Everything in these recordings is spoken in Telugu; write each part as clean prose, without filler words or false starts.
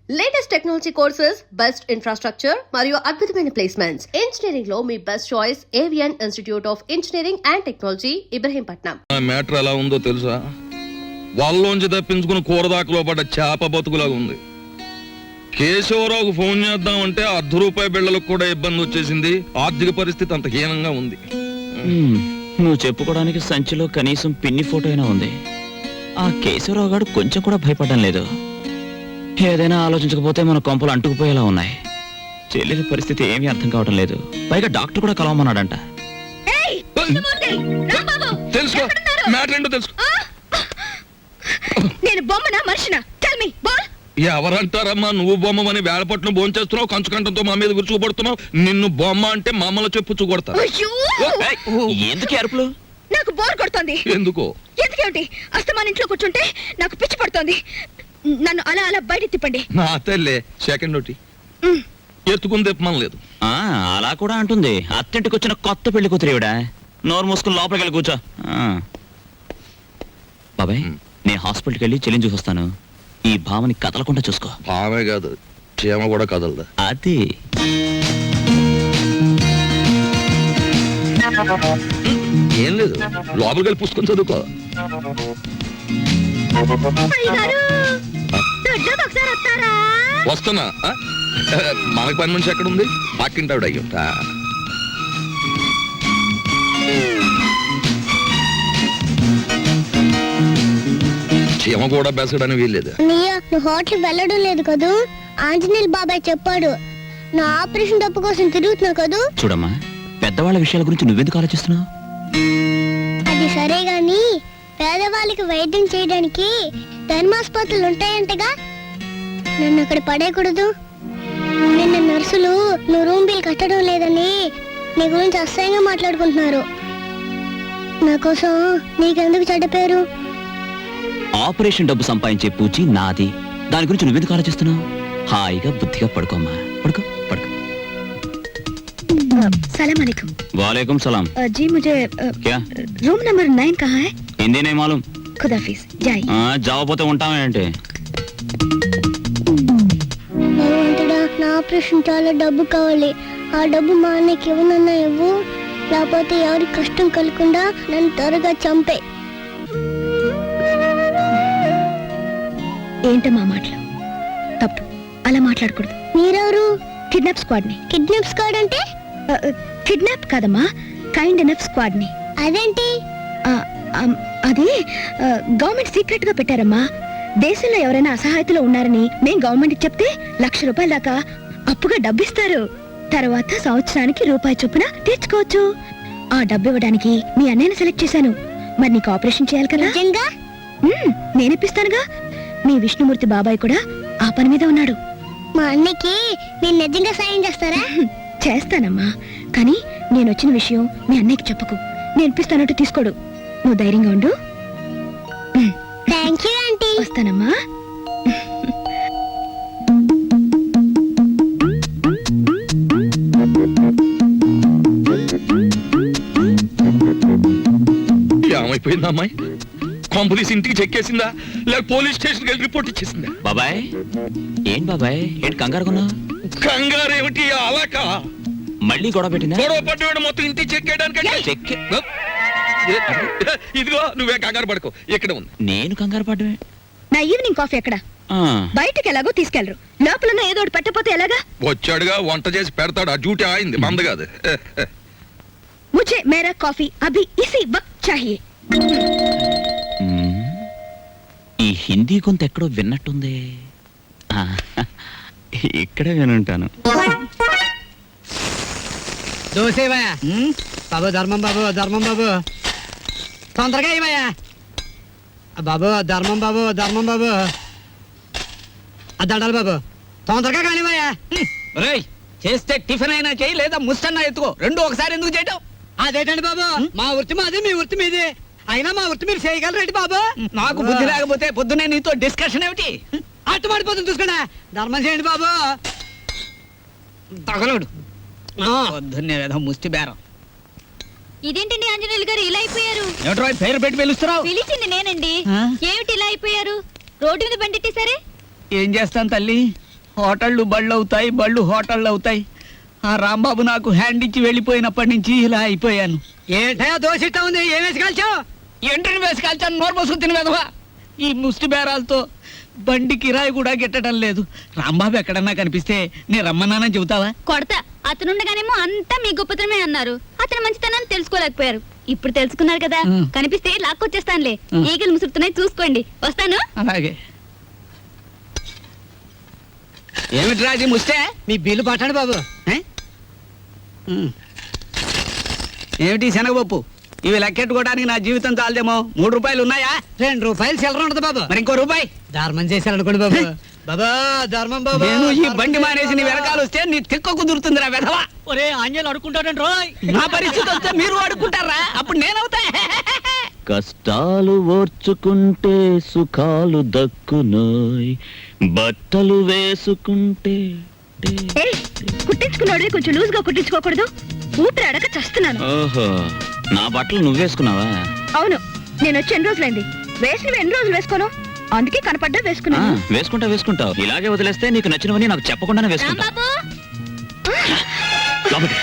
Latest technology courses, best infrastructure మరియు అద్భుతమైన ప్లేస్మెంట్స్. ఇంజనీరింగ్ లో మీ best choice Avion institute of engineering and technology, Ibrahimpatnam. Matter ఎలా ఉందో తెలుసా? వాళ్ళలోంచి తప్పించుకుని కూరదాకలో పడ్డ చేప బతుకులాగా ఉంది. కేశవరావుకు ఫోన్ చేద్దామంటే ₹1 బిళ్ళలకు కూడా ఇబ్బంది వచ్చేసింది. ఆర్థిక పరిస్థితి అంత హీనంగా ఉంది. నువ్వు చెప్పుకోవడానికి సంచిలో కనీసం పిన్ని ఫోటో అయినా ఉంది. ఆ కేశవరావు గారు కొంచెం కూడా భయపడడం లేదు. ఏదైనా ఆలోచించకపోతే మన కొంపలు అంటుకుపోయేలా ఉన్నాయి. చెల్లెలి పరిస్థితి ఏమీ అర్థం కావడం లేదు. పైగా డాక్టర్ కూడా కలవమన్నాడంట. తెలుసుకో, మ్యాటర్ ఏంటో తెలుసుకో. నేను బొమ్మనా మనిషినా? Tell me ball. ఎవరంటారమ్మా నువ్వు బొమ్మని? వేళపట్నం భోంచేస్తున్నావు, కంచుకంటంతో మా మీద విరుచుకుపడుతున్నావు. నిన్ను బొమ్మ అంటే మమ్మల్ని చెప్పు చూకొడతా. ఎందుకు అరుపులు? నాకు బోర్ కొడుతోంది. ఎందుకో? ఎందుకేమిటి? అస్తమాన్ ఇంట్లో కూర్చుంటే నాకు పిచ్చి పడుతోంది. నన్ను అలా అలా బయట తిప్పండి. నా తల్లే సెకండ్ ఒకటి ఎత్తుకుని తిప్పమని లేదు. అలా కూడా అంటుంది. అత్తింటికి వచ్చిన కొత్త పెళ్లి కూతురేవిడా. నోరు మూసుకుని లోపలికి వెళ్ళి కూర్చో. బాబాయ్, నేను హాస్పిటల్కి వెళ్ళి చెల్లిని చూసొస్తాను. ఈ భావని కదలకుండా చూసుకో. ఆమె కాదు, చీమ కూడా కదలదా. అది ఏం లేదు, లోపలికి వెళ్ళి పుస్తకం చదువుకో. వస్తున్నా. మనకు పని మనిషి ఎక్కడ ఉంది? పక్కింటావిడ అయ్యుంటా. చీమ కూడా బెసడని వీల్లేదు. హోటల్ వెళ్ళడం లేదు కదూ? ఆంజనేయులు బాబాయ్ చెప్పాడు. నా ఆపరేషన్ డబ్బు కోసం తిరుగుతున్నావు కదూ? చూడమ్మా, పెద్దవాళ్ళ విషయాల గురించి నువ్వెందుకు ఆలోచిస్తున్నావు? అది సరే గాని పేదవాళ్ళకి వైద్యం చేయడానికి ధర్మాసుపత్రులు ఉంటాయంటగా, నన్ను అక్కడ పడేయకూడదు. నిన్న నర్సులు నువ్వు రూమ్ బిల్ కట్టడం లేదని నీ గురించి అసహ్యంగా మాట్లాడుకుంటున్నారు. నా కోసం నీకెందుకు చెడ్డ పేరు? ఆపరేషన్ డబ్బు సంపాదించే పూచి నాది. దాని గురించి నువ్వెందుకు ఆలోచిస్తున్నావు? హాయిగా బుద్ధిగా పడుకోమ్మా. పడుకో పడుకో. सलाम अलैकुम। वालेकुम सलाम। जी मुझे क्या रूम नंबर 9 कहाँ है? हिंदी नहीं मालूम। खुदाफिज, जाइए। जाओ పోతే ఉంటామేంటి? భగవంతుడా, నా ఆపరేషన్ చాలా డబ్బు కావాలి. ఆ డబ్బు మా అన్నకి ఇవ్వనన్నా ఇవ్వు, లేకపోతే ఎవరి కష్టం కలగకుండా నన్ను త్వరగా చంపే. ఏంటమ్మా మాటలు? తప్పు, అలా మాట్లాడకూడదు. మీరెవరు? కిడ్నాప్ స్క్వాడ్ ని. కిడ్నాప్ స్క్వాడ్ అంటే? కిడ్నాప్ కాదమ్మా, కైండ్ ఎనఫ్ స్క్వాడ్ ని. అదేంటి? అది గవర్నమెంట్ సీక్రెట్ గా పెట్టారమ్మా. దేశంలో ఎవరైనా అసహాయతలో ఉన్నారని మేం గవర్నమెంట్ చెప్తే ₹1,00,000 దాకా అప్పుగా డబ్బిస్తారు. తర్వాత సంవత్సరానికి రూపాయి చొప్పున తీర్చుకోవచ్చు. ఆ డబ్బు ఇవ్వడానికి మీ అన్నయ్యని సెలెక్ట్ చేశాను. మరి నీకు ఆపరేషన్ చేయాలి కదా? నేనిప్పిస్తానుగా. మీ విష్ణుమూర్తి బాబాయ్ కూడా ఆ పని మీద ఉన్నాడు. మా అన్నకి మీరు నిజంగా సాయం చేస్తారా? చేస్తానమ్మా, కానీ నేను వచ్చిన విషయం మీ అన్నయ్యకి చెప్పకు. నేను ఇప్పిస్తానంటూ తీసుకోడు. నువ్వు ధైర్యంగా ఉండు. Thank you aunty. వస్తానమ్మా. ఏమైపోయిందా అమ్మాయి? కాంపోలీస్ ఇంటికి చెక్కేసిందా, లేక పోలీస్ స్టేషన్కి వెళ్ళి రిపోర్ట్ ఇచ్చేసిందా? బాబాయ్, ఏం బాబాయ్ ఏంటి కంగారుకున్నా? కంగారు ఏమిటి? అలాక మళ్ళీ గొడవ పెట్టిందా? గొడవ పడ్డాడు మొత్తం ఇంటికి చెక్కేయడానికి. ఇదిగో నువ్వే కంగారు పడుకో, ఇక్కడ ఉంది. నేను కంగారు పడ్డమే. నా ఈవినింగ్ కాఫీ ఎక్కడ? బయటకి ఎలాగో తీసుకెళ్లరు, లోపల ఏదో ఒకటి పెట్టకపోతే ఎలాగా? వచ్చాడుగా, వంట చేసి పెడతాడు. ఆ డ్యూటీ ఆయింది, మంద కాదు. ముझे मेरा कॉफी अभी इसी वक्त चाहिए। ఈ హిందీ కొంత ఎక్కడో విన్నట్టుంది. ఇక్కడే వినుంటాను. దోసేవయ్యా బాబు, ధర్మం బాబు, ధర్మం బాబు, తొందరగా ఇవయ్యా బాబు, ధర్మం బాబు, ధర్మం బాబు, దండాలి బాబు, తొందరగా కానివయ్యా. చేస్తే టిఫిన్ అయినా చేయి, లేదా ముస్తన్నా ఎత్తుకో. రెండు ఒకసారి ఎందుకు చేయటం? అదేటండి బాబు, మా వృత్తి మాది, మీ వృత్తి మీది. అయినా మా వృత్తి మీరు చేయగలరేంటి బాబు? నాకు బుద్ధి లేకపోతే పొద్దునే నీతో డిస్కషన్ ఏమిటి? అట్టుబడిపోతుంది చూసుకోండి. ధర్మం చేయండి బాబు. తగలడు పొద్దున్నే ఏదో ముష్టి బేరం. ఇదేంటండి ఆంజనేయులు గారు ఇలా అయిపోయారు? ఏమిటో పేరు పెట్టి పిలుస్తున్నావు? పిలిచింది నేనండి. ఏమిటి ఇలా అయిపోయారు? రోడ్డు మీద బండిట్టేసరే? ఏం చేస్తాను తల్లి, హోటళ్ళు బళ్ళు అవుతాయి, బళ్ళు హోటళ్ళు అవుతాయి. ఆ రాంబాబు నాకు హ్యాండ్ ఇచ్చి వెళ్ళిపోయినప్పటి నుంచి ఇలా అయిపోయాను. ఏంటయ్యా దోషిస్తా ఉంది, ఏం వేసి కాల్చావు? ఎంట్రీని వేసి కాల్చాను, నోరు పోసుకు తిని వెధవా. ఈ ముష్టి బేరాలతో బండి కిరాయి కూడా గిట్టడం లేదు. రాంబాబు ఎక్కడన్నా కనిపిస్తే నేను రమ్మన్నానని చెబుతావా? కొడతా. అతనుండగానేమో అంతా మీ గొప్పతనమే అన్నారు. అతని మంచితనాన్ని తెలుసుకోలేకపోయారు. ఇప్పుడు తెలుసుకున్నారు కదా, కనిపిస్తే లాక్కొచ్చేస్తానులే. ఈగలు ముసురుతున్నాయి, చూసుకోండి. వస్తాను. అలాగే. ఏమిట్రా అది ముస్తే? మీ బిల్లు పట్టండి బాబు. ఏ? ఏమిటి శనగపప్పు? ఇవి లెక్కెట్టుకోవడానికి నా జీవితం చాలదేమో. 3 రూపాయలు ఉన్నాయా? 2 రూపాయలు చిల్లర ఉండదు బాబు. మరి ఇంకో రూపాయి ధర్మం చేశారనుకోండి బాబు. బాబా ధర్మం బాబు. నేను ఈ బండి మానేసి నీ వెనకాల వస్తే నీ తిక్క కుదురుతుందిరా వెధవా. ఒరే ఆంజలు అడుకుంటాడండి రోయ్. నా పరిస్థితి వస్తే మీరు అడుక్కుంటారా? అప్పుడు నేనవుతా. కష్టాలు ఓర్చుకుంటే సుఖాలు దక్కునోయ్, బట్టలు వేసుకుంటే కుట్టించుకున్నాడు కొంచెం లూజ్ గా కుట్టించుకోకూడదు. ఊపిరి అడక చస్తున్నాను. ఓహో, నా బట్టలు నువ్వేసుకున్నావా? అవును, నేను వచ్చి ఎన్ని రోజులైంది. వేసినవి ఎన్ని రోజులు వేసుకోను, అందుకే కనపడ్డా వేసుకున్నాను. వేసుకుంటావు. ఇలాగే వదిలేస్తే నీకు నచ్చినవని నాకు చెప్పకుండానే వేసుకుంటా. రాంబాబు, లోపలికి.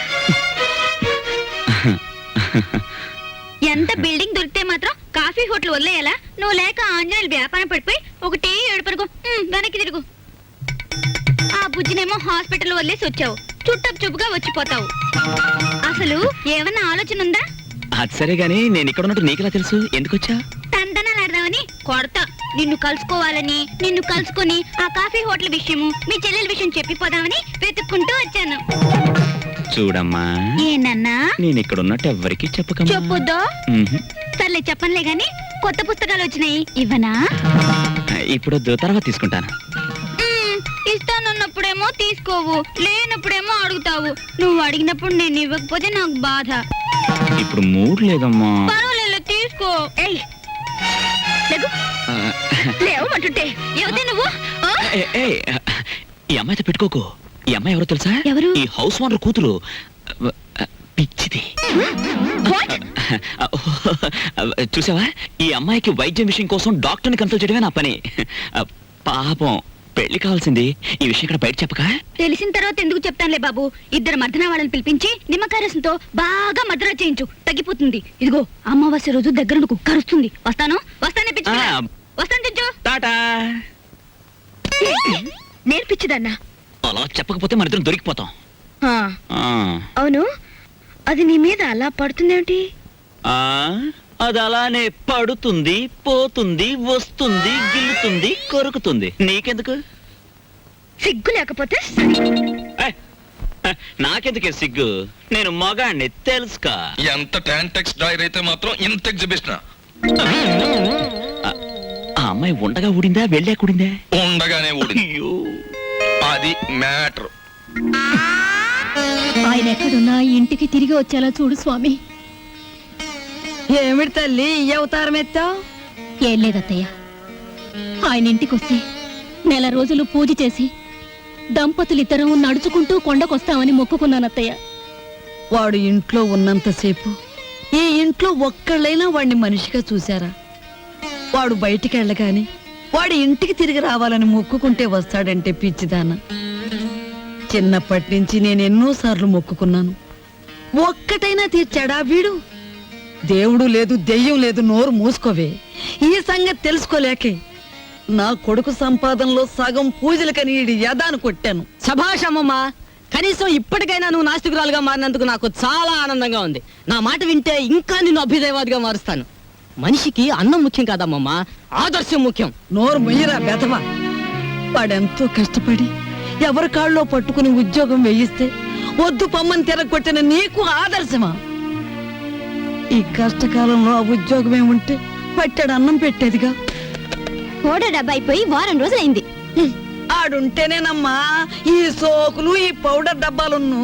ఎంత బిల్డింగ్ దొరికితే మాత్రం కాఫీ హోటల్ వదిలేయాలా? నువ్వు లేక ఆంజనేయులు వ్యాపారం పడిపోయి ఒకటి ఏడుపరుగు వెనక్కి తిరుగు. ఆ బుజ్జినేమో హాస్పిటల్ వదిలేసి వచ్చావు. చుట్టపు చూపుగా వచ్చిపోతావు. అసలు ఏమన్నా ఆలోచన ఉందా? అది సరే గాని నేను ఇక్కడ ఉన్నట్టు నీకెలా తెలుసు? ఎందుకు వచ్చా? తందనాలాడదామని కొడతా. నిన్ను కలుసుకోవాలని, నిన్ను కలుసుకుని ఆ కాఫీ హోటల్ విషయము, మీ చెల్లెల విషయం చెప్పిపోదామని వెతుక్కుంటూ వచ్చాను. చూడమ్మా, ఏనన్నా నేను ఇక్కడ ఉన్నట్టు ఎవ్వరికి చెప్పకమ్మా. చెప్పొద్దా? సర్లే చెప్పనులే గాని, కొత్త పుస్తకాలు వచ్చినాయి, ఇవ్వనా? ఇప్పుడు తర్వాత తీసుకుంటాను. ఇస్తానన్నప్పుడేమో తీసుకోవు, లేనప్పుడేమో అడుగుతావు. నువ్వు అడిగినప్పుడు నేను ఇవ్వకపోతే నాకు బాధ. ఇప్పుడు మూడ్ లేదమ్మా. పర్వాలేదు, తీసుకో. లేవమంటుంటే ఎవతే నువ్వు? ఈ అమ్మాయితో పెట్టుకోకు. ఈ అమ్మాయి ఎవరో తెలుసా? ఎవరు? ఈ హౌస్ ఓనర్ కూతురు. పిచ్చిది. చూసావా, ఈ అమ్మాయికి వైద్యం విషయం కోసం డాక్టర్ని కన్సల్ట్ చేయడమే నా పని. పాపం, పెళ్లి కావాల్సింది. ఈ విషయం ఇక్కడ బయట చెప్పక. తెలిసిన తర్వాత ఎందుకు చెప్తానులే బాబు. 2 మర్దనా వాళ్ళని పిలిపించి నిమ్మకాయ రసంతో బాగా మద్రా చేయించు, తగ్గిపోతుంది. ఇదిగో అమావాస్య రోజు దగ్గర కుక్కరుస్తుంది. వస్తానే పిచ్చి. వస్తాను తెచ్చు. టాటా. నేను పిచ్చిదన్నా? అలా చెప్పకపోతే మన ఇద్దరం దొరికిపోతాం. అవును, అది నీ మీద అలా పడుతుందేమిటి? అది అలానే పడుతుంది, పోతుంది, వస్తుంది, గిల్లుతుంది, కొరుకుతుంది. నీకెందుకు? సిగ్గు లేకపోతే నాకెందుకే సిగ్గు? నేను మగాణ్ణి, తెలుసుకా? ఎంత టాంటెక్స్ డైర్ అయితే మాత్రం ఇంత ఎగ్జిబిషన్. ఆ అమ్మాయి ఉండగా ఊడిందా, వెళ్ళాక ఊడిందా? ఉండగానే ఊడింది. అయ్యో, అది మ్యాటర్. ఆయన ఎక్కడున్నా ఇంటికి తిరిగి వచ్చేలా చూడు స్వామి. ఏమిటి తల్లి ఈ అవతారం ఎత్తావు? ఏం లేదత్తయ్య, ఆయన ఇంటికొస్తే 1 నెల రోజులు పూజ చేసి దంపతులిద్దరం నడుచుకుంటూ కొండకొస్తామని మొక్కుకున్నానత్తయ్య. వాడు ఇంట్లో ఉన్నంతసేపు ఈ ఇంట్లో ఒక్కళ్ళైనా వాడిని మనిషిగా చూశారా? వాడు బయటికి వెళ్ళగాని వాడి ఇంటికి తిరిగి రావాలని మొక్కుకుంటే వస్తాడంటే పిచ్చిదాన. చిన్నప్పటి నుంచి నేను ఎన్నోసార్లు మొక్కుకున్నాను, ఒక్కటైనా తీర్చాడా వీడు? దేవుడు లేదు, దెయ్యం లేదు, నోరు మూసుకోవే. ఈ సంగతి తెలుసుకోలేకే నా కొడుకు సంపాదనలో సగం పూజలకని ఈడి యదాను కొట్టాను. సభాషమ్మమ్మా, కనీసం ఇప్పటికైనా నువ్వు నాస్తికురాలుగా మారినందుకు నాకు చాలా ఆనందంగా ఉంది. నా మాట వింటే ఇంకా నిన్ను అభ్యుదయవాదిగా మారుస్తాను. మనిషికి అన్నం ముఖ్యం కాదమ్మమ్మా, ఆదర్శం ముఖ్యం. నోరు మొయ్యరా బెదవా. వాడెంతో కష్టపడి ఎవరి కాళ్ళలో పట్టుకుని ఉద్యోగం వేయిస్తే వద్దు పొమ్మని తిరగొట్టిన నీకు ఆదర్శమా? ఈ కష్టకాలంలో ఆ ఉద్యోగమే ఉంటే పట్టాడు అన్నం పెట్టేదిగా. ఓడ డబ్బా అయిపోయి వారం రోజులైంది. ఆడుంటేనేనమ్మా ఈ సోకులు, ఈ పౌడర్ డబ్బాలున్ను.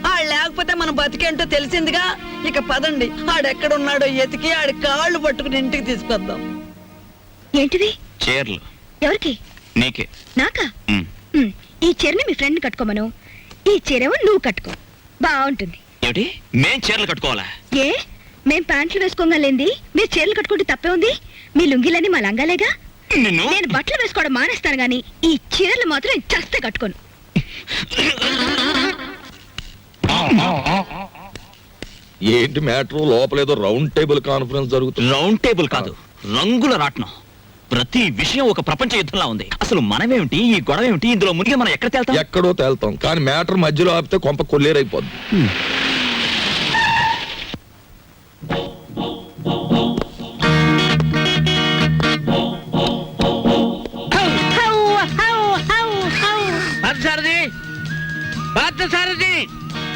ఆడు లేకపోతే మన బతికేంటో తెలిసిందిగా. ఇక పదండి, ఆడెక్కడున్నాడో ఎతికి ఆడి కాళ్ళు పట్టుకుని ఇంటికి తీసుకొద్దాం. ఏంటిది? చీరలు. ఎవరికి? నీకే. నాకా? ఈ చీరని మీ ఫ్రెండ్ కట్టుకోమను, ఈ చీరేమో నువ్వు కట్టుకో, బాగుంటుంది. ఏమిటి, మేం చీరలు కట్టుకోవాలా? ఏ, మేం ప్యాంట్లు వేసుకోగలేంది మీరు చీరలు కట్టుకుంటే తప్పే ఉంది? మీ లుంగీలని మా లంగాలేగా. నిన్ను నేను బట్టలు వేసుకోవడం మానేస్తాను గాని ఈ చీరలు మాత్రం నేను చస్తే కట్టుకోను. ఏంటి మ్యాటర్? లోపలేదో రౌండ్ టేబుల్ కాన్ఫరెన్స్ జరుగుతుంది. రౌండ్ టేబుల్ కాదు, రంగుల రాట్నం. ప్రతి విషయం ఒక ప్రపంచ యుద్ధంలా ఉంది. అసలు మనమేమిటి, ఈ గొడవ ఏమిటి, ఇందులో మునిగి మనం ఎక్కడ తేల్తాం? ఎక్కడో తేల్తాం, కానీ మ్యాటర్ మధ్యలో ఆపితే కొంప కొల్లేరైపోద్ది. Sarathi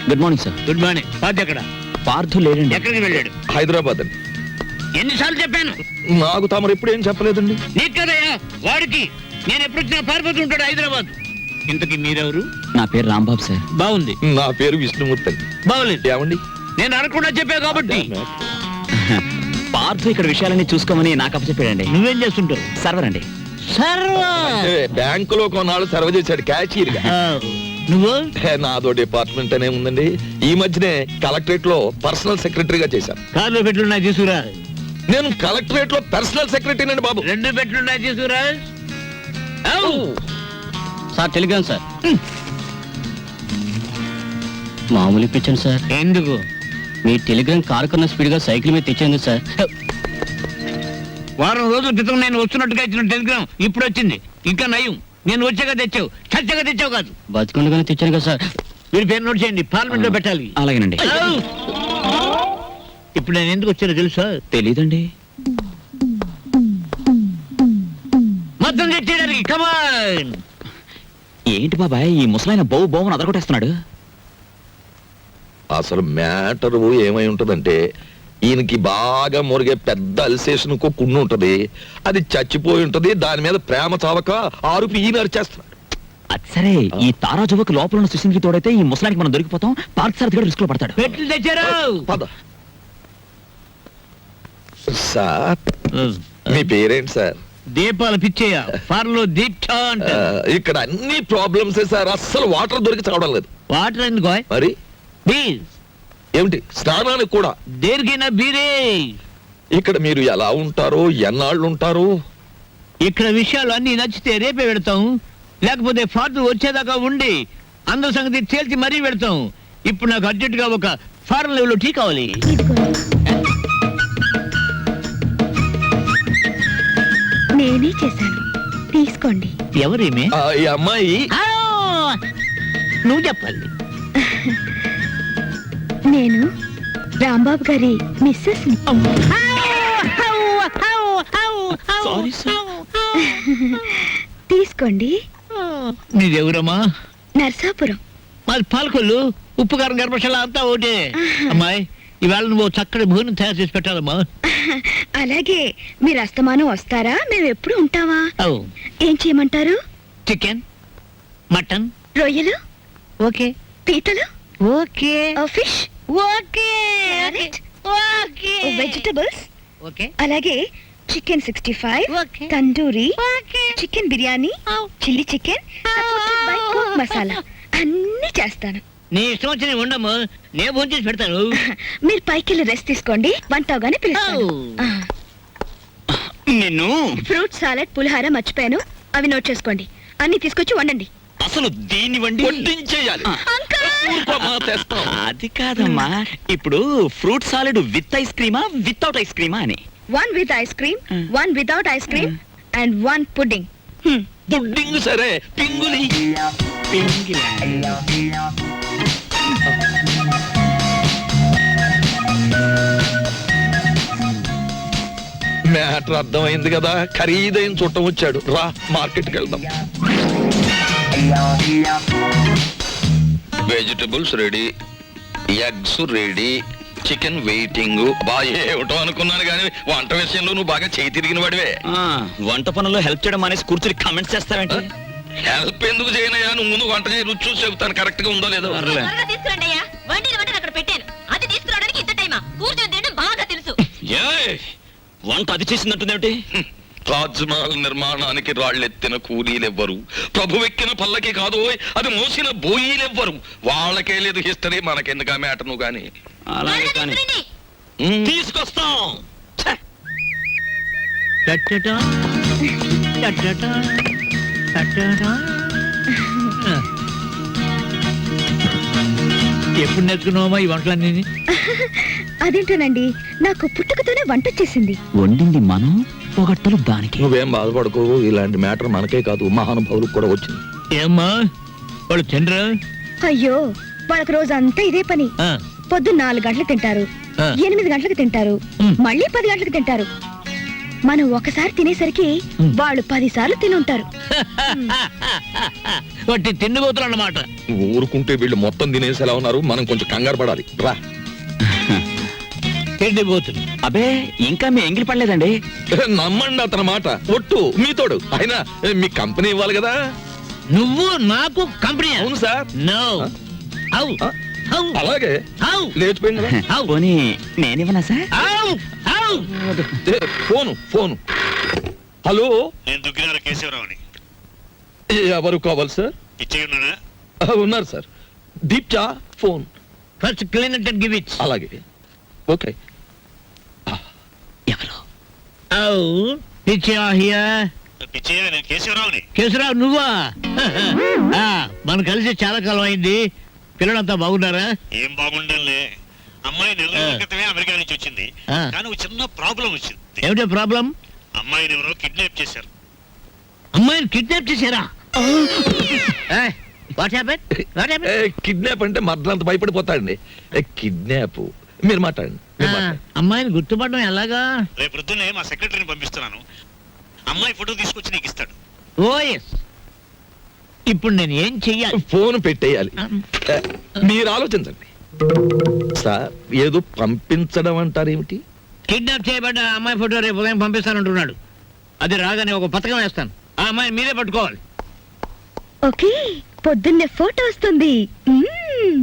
good morning sir. Good morning. Party ఎక్కడ? పార్థు లేడండి. ఎక్కడికి వెళ్ళాడు? హైదరాబాద్ అండి. ఎన్నిసార్లు చెప్పాను? నాకు తమరు ఎప్పుడు ఏం చెప్పలేదండి. నీకు కదయ్యా, వాడికి. నేను ఎప్పుడు వచ్చినా పారిపోతూ ఉంటాడు హైదరాబాద్. ఇంతకీ మీరెవరు? నా పేరు రాంబాబు సార్. బాగుంది. నా పేరు విష్ణుమూర్తి అండి. బాగులేదు. ఏమండి? నేను అనకుండా చెప్పా కాబట్టి. పార్థు ఇక్కడ విషయాలన్నీ చూసుకోమని నాకు అప్పచెప్పాడండి. నువ్వేం చేస్తుంటావు? సర్వర్ అండి. సర్వా. అంటే బ్యాంకులో కొన్నాళ్ళు సర్వ్ చేశాడు క్యాషియర్ గా. నువ్వు? నాదో డిపార్ట్మెంట్ అనే ఉందండి. ఈ మధ్యనే కలెక్టరేట్ లో పర్సనల్ సెక్రటరీగా చేశాను. కార్లో పెట్లున్నాయి తీసుకురా. నేను కలెక్టరేట్ లో పర్సనల్ సెక్రటరీ అండి బాబు. 2 పెట్లున్నాయి తీసుకురా. Sir Telegram sir. మామూలు ఇప్పించండి సార్. ఎందుకు? మీ టెలిగ్రామ్ కారు కన్నా స్పీడ్గా సైకిల్ మీద తెచ్చేందు సార్. వారం రోజుల క్రితం నేను వస్తున్నట్టుగా ఇచ్చిన టెలిగ్రామ్ ఇప్పుడు వచ్చింది. ఇంకా నయం, నేను వచ్చాక తెచ్చావు, చచ్చాక తెచ్చావు కాదు. బతికుండగానే తెచ్చాను కదా సార్. మీరు పేరు నోట్ చేయండి, పార్లమెంట్ లో పెట్టాలి. అలాగేనండి. ఇప్పుడు నేను ఎందుకు వచ్చానో తెలుసా? తెలీదండి. మొత్తం తెచ్చేయడానికి. కమాన్. ఏంటి బాబాయ్ ఈ ముసలాయన బౌ బౌని అదరగొట్టేస్తున్నాడు? అసలు మ్యాటర్ ఏమై ఉంటదంటే, ఈయనకి బాగా మురిగే పెద్ద అల్సేషన్ కుండు ఉంటది. అది చచ్చిపోయి ఉంటది. దాని మీద ప్రేమ చావక ఆరుపి ఈయన అరిచేస్తున్నాడు. అది సరే, ఈ తారా జువకు లోపల ఉన్న సుశీల్కి తోడైతే ఈ ముసలానికి మనం దొరికిపోతాం. పార్క్ సార్ దగ్గర రిస్క్ లో పడతాడు. పెట్లు తెచ్చారు. పద. సార్ మీ పేరేంటి సార్? దీపాలు పిచ్చేయ. ఫార్లో దీక్ష అంటే ఇక్కడ అన్ని ప్రాబ్లమ్స్ సార్. అస్సలు వాటర్ దొరికి చావడం లేదు. వాటర్ ఎందుకో? మరి ప్లీజ్. ఏమిటి స్నానానికి కూడా? దేనికైనా బీరే. ఇక్కడ మీరు ఎలా ఉంటారో, ఎన్నాళ్ళు ఉంటారు? ఇక్కడ విషయాలు అన్ని నచ్చితే రేపే పెడతాం, లేకపోతే ఫార్దు వచ్చేదాకా ఉండి అందరి సంగతి తేల్చి మరీ పెడతాం. ఇప్పుడు నాకు అర్జెంట్ గా ఒక ఫారెన్ లెవెల్ టీ కావాలి. నేనే చేశాను, తీసుకోండి. ఎవరేమే? ఈ అమ్మాయి నువ్వు చెప్పాలి. నేను రాంబాబు గారి మిస్సెస్ ని. Sorry sir. తీసుకోండి. నీదెవరమ్మా? నర్సాపురం. మాది పాలకొల్లు. ఉప్పు కారం గర్భశాల అంతా ఒకటే. అమ్మాయి ఇవాళ నువ్వు చక్కటి భోజనం తయారు చేసి పెట్టాలమ్మా. అలాగే మీరు అస్తమానం వస్తారా? మేము ఎప్పుడు ఉంటావా? ఏం చేయమంటారు? చికెన్, మటన్, రొయ్యలు, ఓకే. పీతలు, okay. Fish, okay. Okay. Vegetables, okay. అలాగే chicken 65, okay. Tandoori, okay. Chicken biryani, chilli chicken, supported by cook masala అన్ని చేస్తాను. నీ ఇష్టం వచ్చి ఉండము, నేను ఫోన్ చేసి పెడతాను. మీరు పైకి వెళ్ళి రెస్ట్ తీసుకోండి, వంట అవగానే పిలుస్తాను. నిన్ను ఫ్రూట్ సాలెడ్, పులిహార మర్చిపోయాను, అవి నోట్ చేసుకోండి. అన్ని తీసుకొచ్చి వండండి. అసలు దీన్ని వండి వడ్డించేయాలి. తెస్తాం. అది కాదమ్మా, ఇప్పుడు ఫ్రూట్ సాలెడ్ విత్ ఐస్ క్రీమా వితౌట్ ఐస్ క్రీమా అని? 1 with ice cream, 1 without ice cream, and 1 pudding. Pudding సరే, పింగులి. మ్యాటర్ అర్థమైంది కదా. ఖరీదైన చుట్టం వచ్చాడు. రా మార్కెట్కి వెళ్దాం. Vegetables ready, eggs ready, chicken waiting. బాగా ఏమిటో అనుకున్నాను కానీ వంట విషయంలో నువ్వు బాగా చేయి తిరిగిన వాడివే. వంట పనుల్లో హెల్ప్ చేయడం అనేసి కూర్చుని కామెంట్స్ చేస్తావేంటి? హెల్ప్ ఎందుకు చేయనయ్యా? నువ్వు ముందు వంట చేసి రుచి చూసి చెబుతాను కరెక్ట్ గా ఉందో లేదో. వంట అది చేసిందంటుందేమిటి? తాజ్ మహల్ నిర్మాణానికి రాళ్ళెత్తిన కూలీలెవ్వరు, ప్రభువెక్కిన పల్లకి కాదు, అది మోసిన బోయీలెవ్వరు. వాళ్ళకే లేదు హిస్టరీ, మనకెందుకు ఆ మ్యాటర్ నువ్వు గాని. అలాగే కానీ తీసుకొస్తాం. టట్టటా. టటటా, టటటా. ఎప్పుడు నేర్చుకున్నావమ్మా ఈ వంటలన్నీ? అదేంటోనండి, నాకు పుట్టుకతోనే వంట వచ్చేసింది. వండింది మనం, పొగట్టలు దానికి. నువ్వేం బాధపడకు, ఇలాంటి మ్యాటర్ మనకే కాదు మహానుభావులకు కూడా వచ్చింది. ఏమ్మా వాళ్ళు తినరా? అయ్యో, వాళ్ళకి రోజంతా ఇదే పని. ఆ, పొద్దున్న 4 గంటలకు తింటారు, ఆ. 8 గంటలకు తింటారు, ఉమ్. మళ్ళీ 10 గంటలకు తింటారు. మనం ఒకసారి తినేసరికి ఉమ్. వాళ్ళు 10 సార్లు తినుంటారు. వాటి తిండిపోతులు అన్నమాట. ఊరుకుంటే వీళ్ళు మొత్తం తినేసేలా ఉన్నారు, మనం కొంచెం కంగారు పడాలి. రా. తిండిపోతులు. అబే ఇంకా మీ ఎంగిలి పడలేదండి. నమ్మండి అతని మాట, ఒట్టు మీతోడు. అయినా మీ కంపెనీ ఇవ్వాలి కదా. నువ్వు నాకు కంపెనీ? అవును సార్. నో. హౌ ఆ? హౌ అలాగే హౌ లేచిపోయింది కదా. పోనీ నేనివ్వనా సార్? హౌ హౌ. ఏ, ఫోను. హలో, నేను దుగ్గినార కేశవరావుని. ఎవరు కావాలి సార్? ఇచ్చే ఉన్నానా? ఉన్నారు సార్. దీప్చా phone. First clean it and give it. అలాగే, ఓకే. ఎవరు? హౌ పిచ్చా హియర్. పిచ్చయ్య, నేను కేశవరావుని. కేశవరావు నువ్వా? ఆ, మనం కలిసి చాలా కాలం అయింది. పిల్లలంతా బాగున్నారా? ఏం బాగుండంలే. అమ్మాయి నెల రోజుల క్రితమే అమెరికా నుంచి వచ్చింది. ఆ. కానీ ఒక చిన్న ప్రాబ్లం వచ్చింది. ఏమిటో ప్రాబ్లం? అమ్మాయిని ఎవరో కిడ్నాప్ చేశారు. అమ్మాయిని కిడ్నాప్ చేశారా? What happen? కిడ్నాప్ అంటే మర్దలంత భయపడిపోతాడండి. కిడ్నాప్ మీరు మాట్లాడండి, మీరు మాట్లాడండి. అమ్మాయిని గుర్తుపడడం ఎలాగా? రేపు పొద్దున్నే మా సెక్రటరీని పంపిస్తున్నాను. అమ్మాయి ఫోటో తీసుకొచ్చి నీకు ఇస్తాడు. ఓ ఎస్. ఇప్పుడు నేను ఏం చెయ్యాలి? ఫోన్ పెట్టేయాలి. మీరు ఆలోచించండి సార్. ఏదో పంపించడం అంటారేమిటి? కిడ్నాప్ చేయబడ్డ అమ్మాయి ఫోటో రేపు ఉదయం పంపిస్తానంటున్నాడు. అది రాగానే ఒక పథకం వేస్తాను. ఆ అమ్మాయిని మీరే పట్టుకోవాలి. ఓకే, పొద్దున్నే ఫోటో వస్తుంది. మ్మ్.